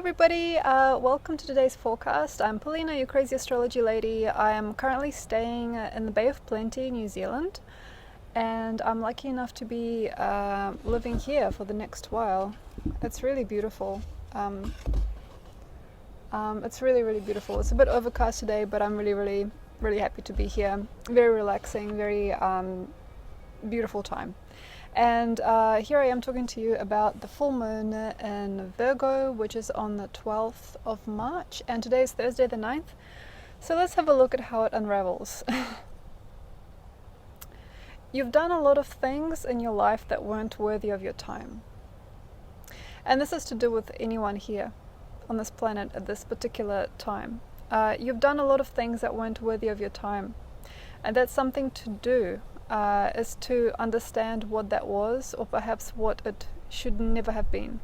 everybody, welcome to today's forecast. I'm Polina, your crazy astrology lady. I am currently staying in the Bay of Plenty, New Zealand, and I'm lucky enough to be living here for the next while. It's really beautiful. It's really beautiful. It's a bit overcast today, but I'm really happy to be here. Very relaxing, very beautiful time. And here I am talking to you about the full moon in Virgo, which is on the 12th of March, and today is Thursday the 9th. So let's have a look at how it unravels. You've done a lot of things in your life that weren't worthy of your time. And this is to do with anyone here on this planet at this particular time. You've done a lot of things that weren't worthy of your time. And that's something to do. Is to understand what that was, or perhaps what it should never have been.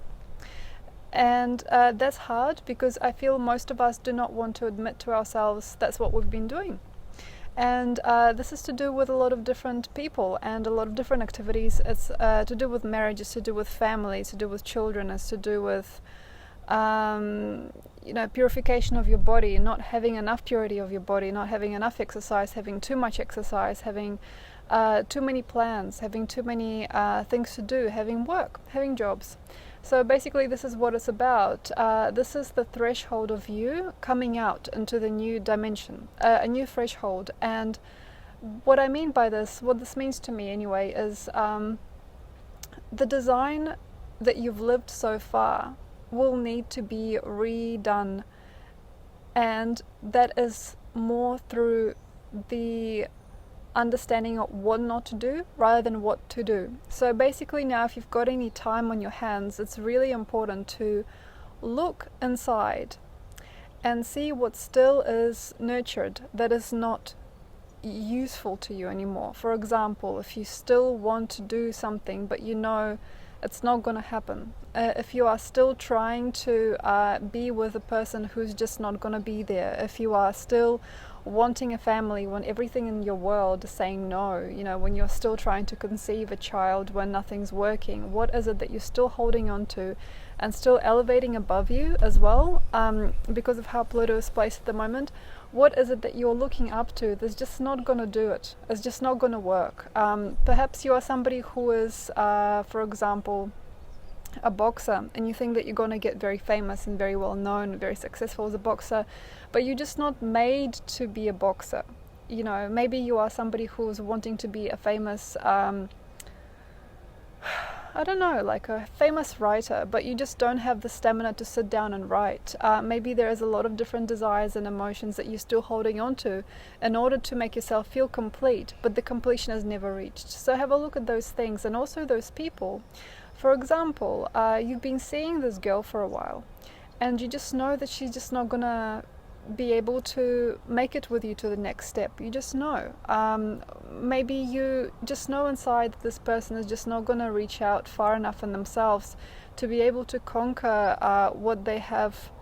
And that's hard because I feel most of us do not want to admit to ourselves that's what we've been doing. And this is to do with a lot of different people and a lot of different activities. It's to do with marriage, it's to do with family, it's to do with children, it's to do with purification of your body, not having enough purity of your body, not having enough exercise, having too much exercise, having too many plans, having too many things to do, having work, having jobs. So basically this is what it's about. This is the threshold of you coming out into the new dimension, a new threshold. And what I mean by this, what this means to me anyway, is the design that you've lived so far will need to be redone, and that is more through the understanding of what not to do rather than what to do. So basically now, if you've got any time on your hands, it's really important to look inside and see what still is nurtured that is not useful to you anymore. For example, if you still want to do something but you know it's not going to happen, if you are still trying to be with a person who's just not going to be there, if you are still wanting a family when everything in your world is saying no, when you're still trying to conceive a child when nothing's working, what is it that you're still holding on to and still elevating above you as well, because of how Pluto is placed at the moment? What is it that you're looking up to that's just not going to do it? It's just not going to work. Perhaps you are somebody who is, for example, a boxer, and you think that you're going to get very famous and very well known, very successful as a boxer, but you're just not made to be a boxer. Maybe you are somebody who's wanting to be a famous, like a famous writer, but you just don't have the stamina to sit down and write. Maybe there is a lot of different desires and emotions that you're still holding on to in order to make yourself feel complete, but the completion is never reached. So have a look at those things and also those people. For example, you've been seeing this girl for a while, and you just know that she's just not gonna be able to make it with you to the next step. You just know. Maybe you just know inside that this person is just not gonna reach out far enough in themselves to be able to conquer what they have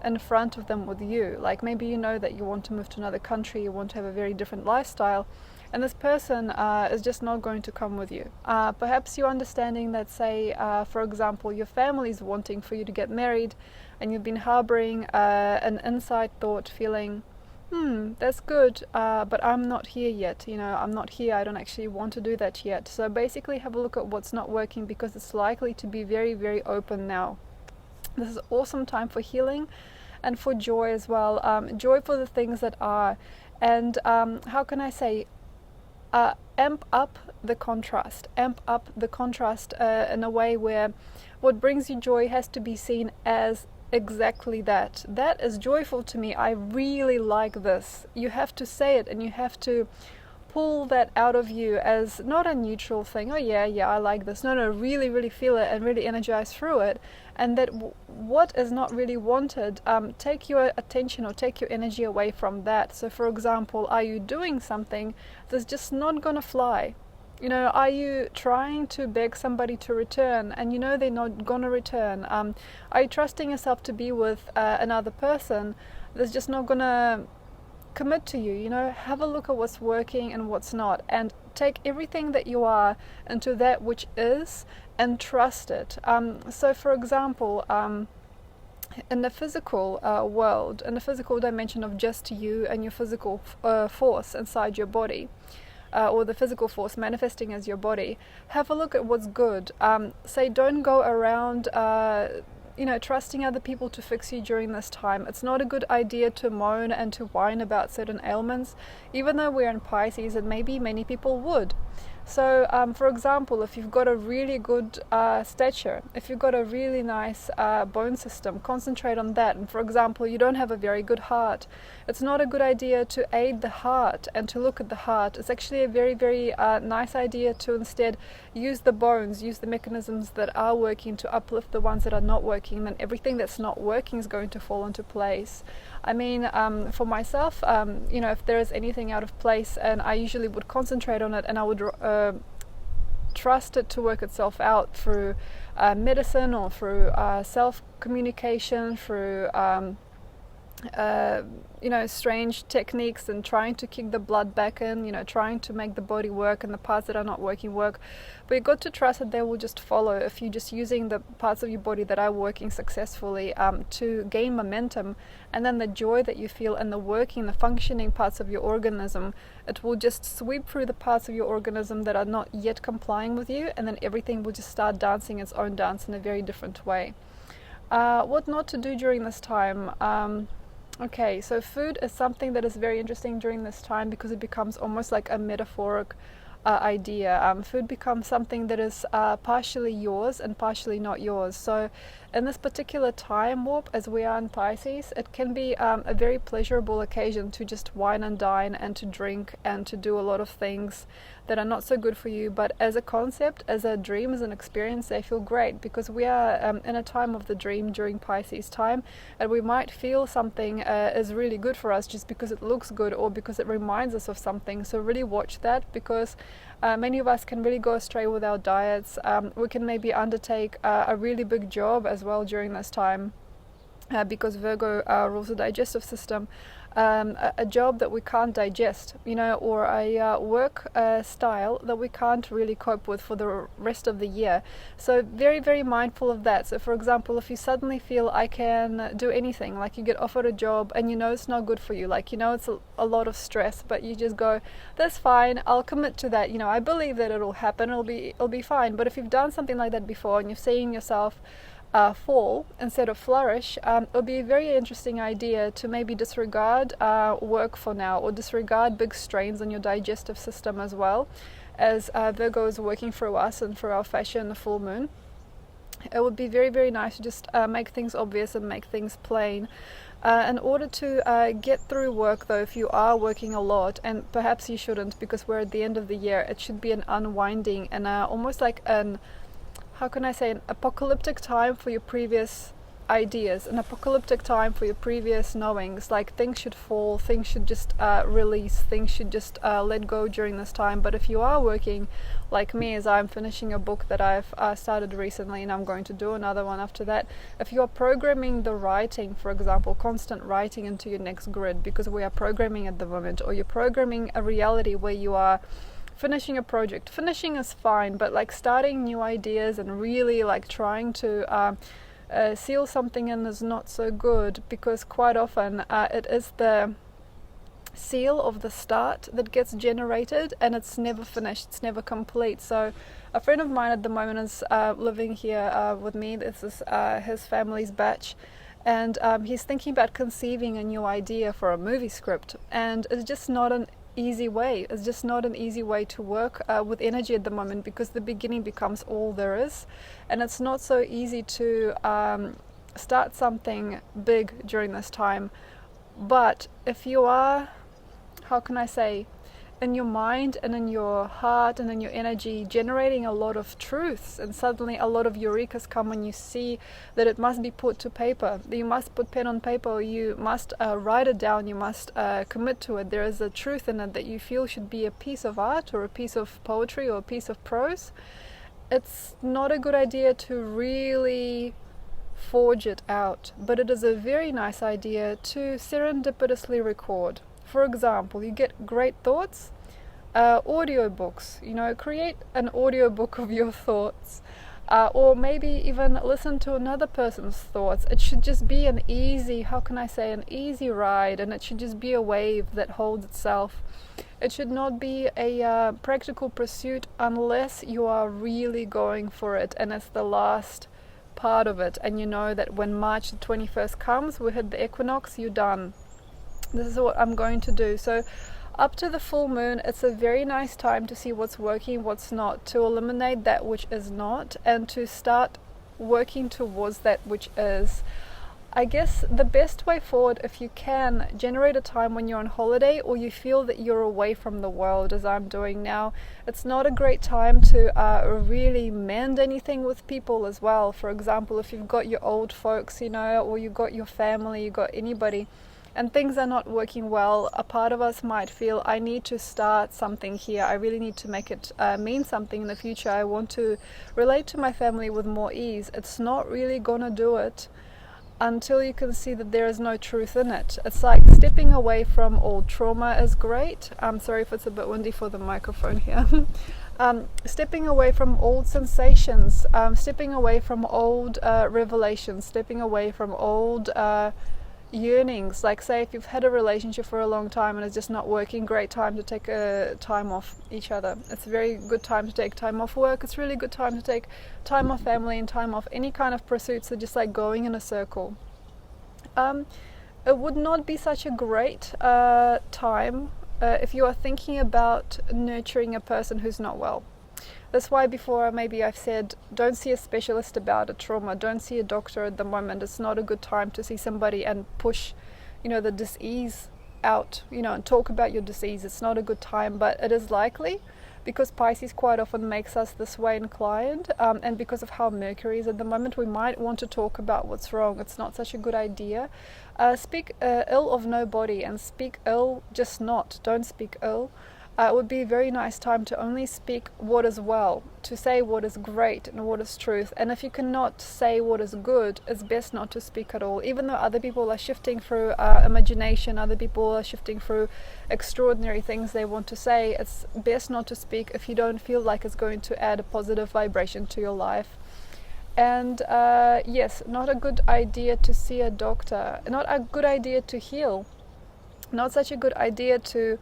in front of them with you. Like maybe you know that you want to move to another country, you want to have a very different lifestyle, and this person is just not going to come with you. Perhaps you're understanding that, say, for example, your family's wanting for you to get married, and you've been harboring an inside thought feeling, that's good, but I'm not here yet. I'm not here. I don't actually want to do that yet. So basically have a look at what's not working, because it's likely to be very open now. This is awesome time for healing and for joy as well. Joy for the things that are. And how can I say, amp up the contrast in a way where what brings you joy has to be seen as exactly that. That is joyful to me. I really like this. You have to say it, and you have to pull that out of you as not a neutral thing. Oh yeah, I like this. No, really feel it and really energize through it. And that what is not really wanted, take your attention or take your energy away from that. So for example, are you doing something that's just not gonna fly? Are you trying to beg somebody to return and they're not gonna return? Are you trusting yourself to be with another person that's just not gonna commit to you? Have a look at what's working and what's not, and take everything that you are into that which is, and trust it. So for example, in the physical world, in the physical dimension of just you and your physical force inside your body, or the physical force manifesting as your body, have a look at what's good. Say, don't go around trusting other people to fix you during this time. It's not a good idea to moan and to whine about certain ailments, even though we're in Pisces, and maybe many people would. So, for example, if you've got a really good stature, if you've got a really nice bone system, concentrate on that. And for example, you don't have a very good heart, it's not a good idea to aid the heart and to look at the heart. It's actually a very, very nice idea to instead use the bones, use the mechanisms that are working to uplift the ones that are not working. Then everything that's not working is going to fall into place. I mean, for myself, if there is anything out of place, and I usually would concentrate on it, and I would trust it to work itself out through medicine, or through self-communication, through strange techniques, and trying to kick the blood back in, trying to make the body work, and the parts that are not working work. But you've got to trust that they will just follow if you're just using the parts of your body that are working successfully to gain momentum. And then the joy that you feel and the working, the functioning parts of your organism, it will just sweep through the parts of your organism that are not yet complying with you, and then everything will just start dancing its own dance in a very different way. What not to do during this time? Okay, so food is something that is very interesting during this time, because it becomes almost like a metaphoric idea. Food becomes something that is partially yours and partially not yours. So in this particular time warp, as we are in Pisces, it can be a very pleasurable occasion to just wine and dine and to drink and to do a lot of things that are not so good for you. But as a concept, as a dream, as an experience, they feel great, because we are in a time of the dream during Pisces time, and we might feel something is really good for us just because it looks good or because it reminds us of something. So really watch that, because many of us can really go astray with our diets. We can maybe undertake a really big job as well during this time, because Virgo rules the digestive system. A job that we can't digest, or a work style that we can't really cope with for the rest of the year. So very, very mindful of that. So for example, if you suddenly feel I can do anything, like you get offered a job and it's not good for you, like it's a lot of stress, but you just go, that's fine, I'll commit to that, I believe that it'll happen, it'll be fine. But if you've done something like that before and you're seeing yourself fall instead of flourish, it would be a very interesting idea to maybe disregard work for now, or disregard big strains on your digestive system, as well as Virgo is working through us and through our fascia in the full moon. It would be very, very nice to just make things obvious and make things plain. In order to get through work, though, if you are working a lot, and perhaps you shouldn't, because we're at the end of the year, it should be an unwinding and almost like an apocalyptic time for your previous ideas, an apocalyptic time for your previous knowings. Like, things should fall, things should just release, things should just let go during this time. But if you are working like me, as I'm finishing a book that I've started recently, and I'm going to do another one after that, if you are programming the writing, for example, constant writing into your next grid, because we are programming at the moment, or you're programming a reality where you are finishing a project. Finishing is fine, but like starting new ideas and really like trying to seal something in is not so good, because quite often it is the seal of the start that gets generated and it's never finished, it's never complete. So a friend of mine at the moment is living here with me. This is his family's batch, and he's thinking about conceiving a new idea for a movie script, and it's just not an easy way. It's just not an easy way to work with energy at the moment, because the beginning becomes all there is, and it's not so easy to start something big during this time. But if you are, in your mind and in your heart and in your energy generating a lot of truths, and suddenly a lot of eurekas come when you see that it must be put to paper, that you must put pen on paper, you must write it down, you must commit to it. There is a truth in it that you feel should be a piece of art or a piece of poetry or a piece of prose. It's not a good idea to really forge it out, but it is a very nice idea to serendipitously record. For example, you get great thoughts, audiobooks, create an audiobook of your thoughts. or maybe even listen to another person's thoughts. It should just be an easy, how can I say, an easy ride, and it should just be a wave that holds itself. It should not be a practical pursuit unless you are really going for it and it's the last part of it, and you know that when March the 21st comes, we hit the equinox, you're done. This is what I'm going to do. So up to the full moon, it's a very nice time to see what's working, what's not, to eliminate that which is not, and to start working towards that which is. I guess the best way forward, if you can, generate a time when you're on holiday or you feel that you're away from the world, as I'm doing now. It's not a great time to really mend anything with people as well. For example, if you've got your old folks, or you've got your family, you've got anybody, and things are not working well, a part of us might feel, I need to start something here. I really need to make it mean something in the future. I want to relate to my family with more ease. It's not really gonna do it until you can see that there is no truth in it. It's like stepping away from old trauma is great. I'm sorry if it's a bit windy for the microphone here. Stepping away from old sensations, stepping away from old revelations, stepping away from old yearnings. Like, say, if you've had a relationship for a long time and it's just not working, great time to take a time off each other. It's a very good time to take time off work. It's really good time to take time off family and time off any kind of pursuits that just like going in a circle. It would not be such a great time if you are thinking about nurturing a person who's not well. That's why before maybe I've said, don't see a specialist about a trauma, don't see a doctor at the moment. It's not a good time to see somebody and push, the disease out, and talk about your disease. It's not a good time, but it is likely, because Pisces quite often makes us this way inclined, and because of how Mercury is at the moment, we might want to talk about what's wrong. It's not such a good idea. Speak ill of nobody, and speak ill, just not. Don't speak ill. It would be a very nice time to only speak what is well, to say what is great and what is truth. And if you cannot say what is good, it's best not to speak at all. Even though other people are shifting through imagination, other people are shifting through extraordinary things they want to say, it's best not to speak if you don't feel like it's going to add a positive vibration to your life. And yes, not a good idea to see a doctor, not a good idea to heal, not such a good idea to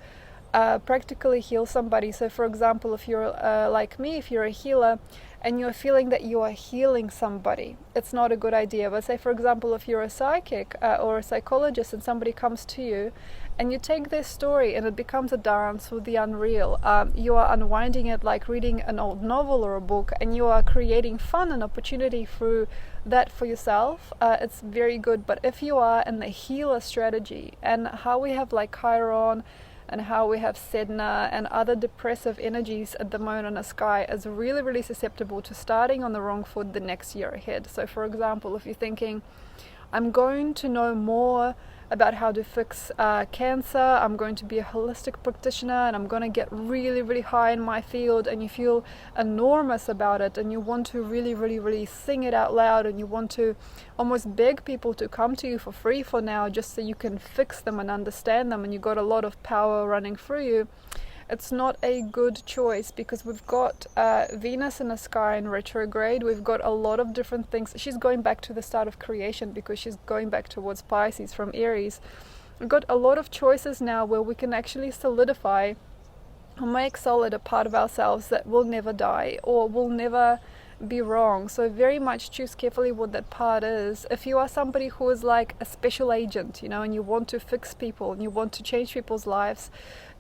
practically heal somebody. So for example, if you're like me, if you're a healer and you're feeling that you are healing somebody, it's not a good idea. But say for example, if you're a psychic or a psychologist and somebody comes to you and you take their story and it becomes a dance with the unreal, you are unwinding it like reading an old novel or a book, and you are creating fun and opportunity through that for yourself. It's very good. But if you are in the healer strategy, and how we have like Chiron and how we have Sedna and other depressive energies at the moment on the sky, is really, really susceptible to starting on the wrong foot the next year ahead. So for example, if you're thinking, I'm going to know more about how to fix cancer, I'm going to be a holistic practitioner, and I'm going to get really, really high in my field, and you feel enormous about it, and you want to really, really, really sing it out loud, and you want to almost beg people to come to you for free for now, just so you can fix them and understand them, and you got a lot of power running through you. It's not a good choice, because we've got Venus in the sky in retrograde. We've got a lot of different things. She's going back to the start of creation, because she's going back towards Pisces from Aries. We've got a lot of choices now where we can actually solidify or make solid a part of ourselves that will never die or will never be wrong. So very much choose carefully what that part is. If you are somebody who is like a special agent, and you want to fix people and you want to change people's lives,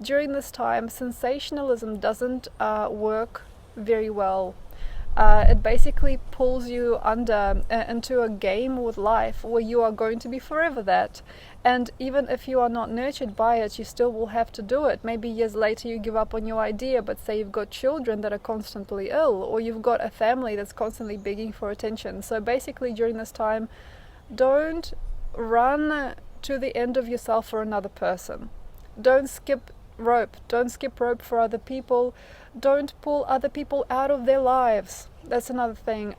during this time sensationalism doesn't work very well. It basically pulls you under into a game with life where you are going to be forever that. And even if you are not nurtured by it, you still will have to do it. Maybe years later you give up on your idea, but say you've got children that are constantly ill, or you've got a family that's constantly begging for attention. So basically during this time, don't run to the end of yourself for another person. Don't skip rope. Don't skip rope for other people. Don't pull other people out of their lives. That's another thing.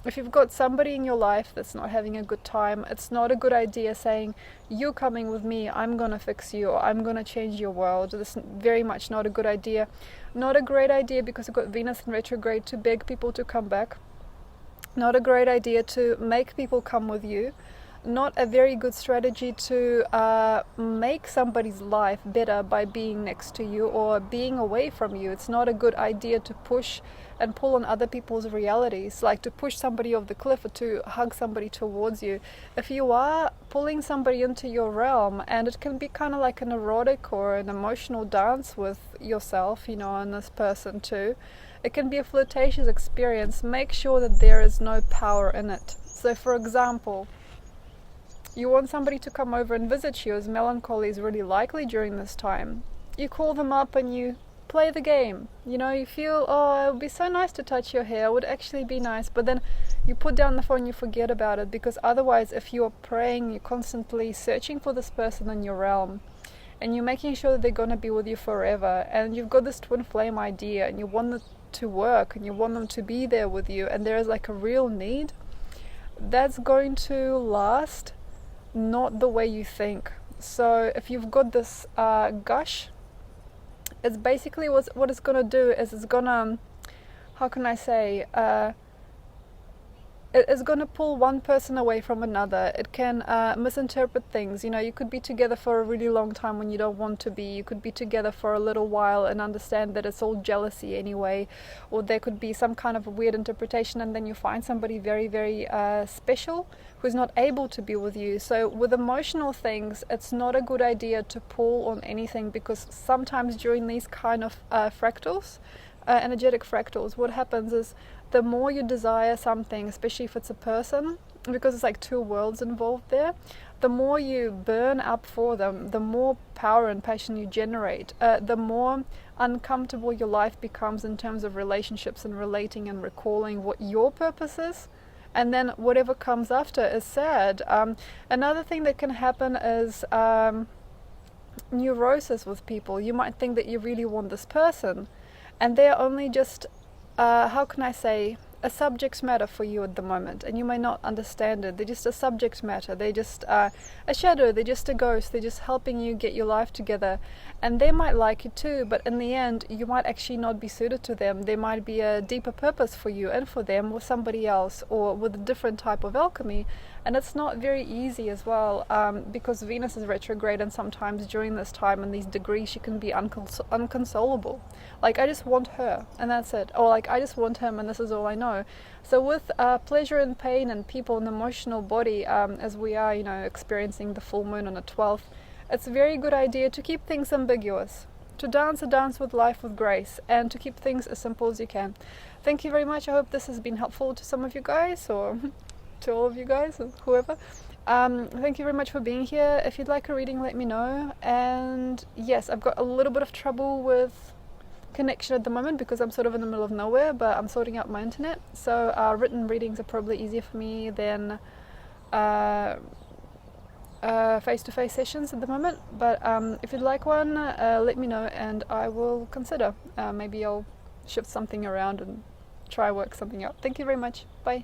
If you've got somebody in your life that's not having a good time, it's not a good idea saying, you're coming with me, I'm gonna fix you, or I'm gonna change your world. This is very much not a good idea. Not a great idea, because you've got Venus in retrograde, to beg people to come back. Not a great idea to make people come with you. Not a very good strategy to make somebody's life better by being next to you or being away from you. It's not a good idea to push and pull on other people's realities, like to push somebody off the cliff or to hug somebody towards you. If you are pulling somebody into your realm, and it can be kind of like an erotic or an emotional dance with yourself, you know, and this person too, it can be a flirtatious experience. Make sure that there is no power in it. So for example, you want somebody to come over and visit you, as melancholy is really likely during this time. You call them up and you play the game. You know, you feel, oh, it would be so nice to touch your hair, it would actually be nice, but then you put down the phone, you forget about it, because otherwise if you're praying, you're constantly searching for this person in your realm, and you're making sure that they're going to be with you forever, and you've got this twin flame idea, and you want it to work, and you want them to be there with you, and there is like a real need, that's going to last not the way you think. So if you've got this gush, it's basically what it's going to do is it's going to, how can I say, it's going to pull one person away from another. It can misinterpret things. You know, you could be together for a really long time when you don't want to be. You could be together for a little while and understand that it's all jealousy anyway. Or there could be some kind of a weird interpretation, and then you find somebody very, very special who's not able to be with you. So with emotional things, it's not a good idea to pull on anything, because sometimes during these kind of fractals, energetic fractals, what happens is the more you desire something, especially if it's a person, because it's like two worlds involved there, the more you burn up for them, the more power and passion you generate, the more uncomfortable your life becomes in terms of relationships and relating and recalling what your purpose is, and then whatever comes after is sad. Another thing that can happen is neurosis with people. You might think that you really want this person, and they're only just, how can I say, a subject matter for you at the moment, and you may not understand it. They're just a subject matter. They're just a shadow. They're just a ghost. They're just helping you get your life together, and they might like you too, but in the end you might actually not be suited to them. There might be a deeper purpose for you and for them with somebody else, or with a different type of alchemy, and it's not very easy as well, because Venus is retrograde, and sometimes during this time and these degrees she can be unconsolable. Like, I just want her and that's it, or like, I just want him and this is all I know. So with pleasure and pain and people and emotional body, as we are, you know, experiencing the full moon on the 12th, it's a very good idea to keep things ambiguous, to dance a dance with life with grace, and to keep things as simple as you can. Thank you very much. I hope this has been helpful to some of you guys, or to all of you guys, or whoever. Thank you very much for being here. If you'd like a reading, let me know. And yes, I've got a little bit of trouble with connection at the moment because I'm sort of in the middle of nowhere, but I'm sorting out my internet, so written readings are probably easier for me than face-to-face sessions at the moment. But if you'd like one, let me know and I will consider. Maybe I'll shift something around and try work something out. Thank you very much. Bye.